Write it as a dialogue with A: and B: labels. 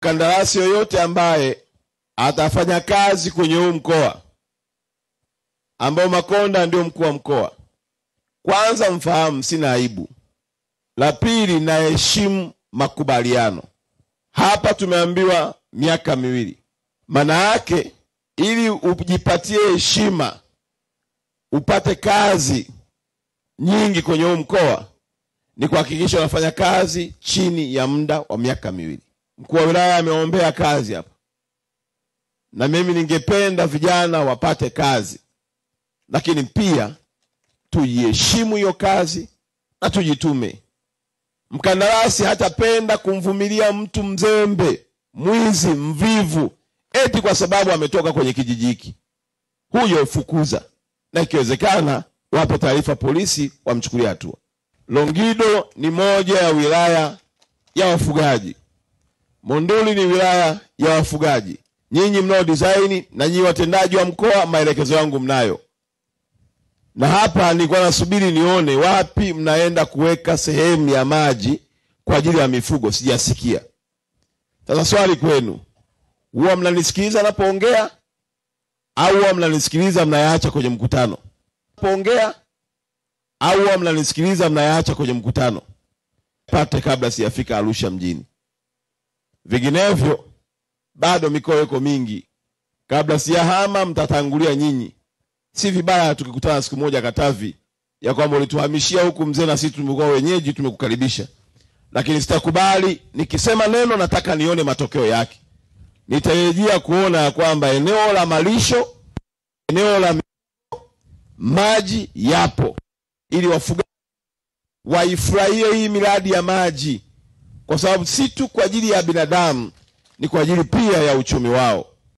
A: mkandarasi yoyote ambaye atafanya kazi kwenye huu mkoa ambao Makonda ndio mkuu wa mkoa, kwanza mfahamu sina aibu. La pili, naheshimu makubaliano. Hapa tumeambiwa miaka 2. Maana yake ili ujipatie heshima, upate kazi nyingi kwenye huu mkoa, ni kuhakikisha unafanya kazi chini ya muda wa miaka 2. Mkuu wa wilaya ameombea kazi hapa, na mimi ningependa vijana wapate kazi, lakini pia tujiheshimu hiyo kazi na tujitume. Mkandarasi hatapenda kumvumilia mtu mzembe, mwizi, mvivu, eti kwa sababu ametoka kwenye kijiji hiki. Huyo fukuza, na ikiwezekana wape taarifa polisi wamchukulie hatua. Longido ni moja ya wilaya ya wafugaji. Monduli ni wilaya ya wafugaji. Nyinyi mnao design na nyinyi watendaji wa mkoa, maelekezo yangu mnayo. Na hapa nilikuwa nasubiri nione wapi mnaenda kuweka sehemu ya maji kwa ajili ya mifugo, sijasikia. Sasa swali kwenu, huwa mnanisikiliza napoongea au huwa mnanisikiliza mnayaacha kwenye mkutano? Napoongea au huwa mnanisikiliza mnayaacha kwenye mkutano? Pate kabla sijafika Arusha mjini. Vinginevyo bado mikoa iko mingi. Kabla sijahama mtatangulia nyinyi. Si vibaya tukikutana siku moja Katavi ya kwamba ulituhamishia huku mzee na sisi tumekuwa wenyeji, tumekukaribisha. Lakini sitakubali nikisema neno nataka nione matokeo yake. Nitarejea kuona ya kwamba eneo la malisho, eneo la maji yapo, ili wafugaji waifurahie hii miradi ya maji, kwa sababu si tu kwa ajili ya binadamu, ni kwa ajili pia ya uchumi wao.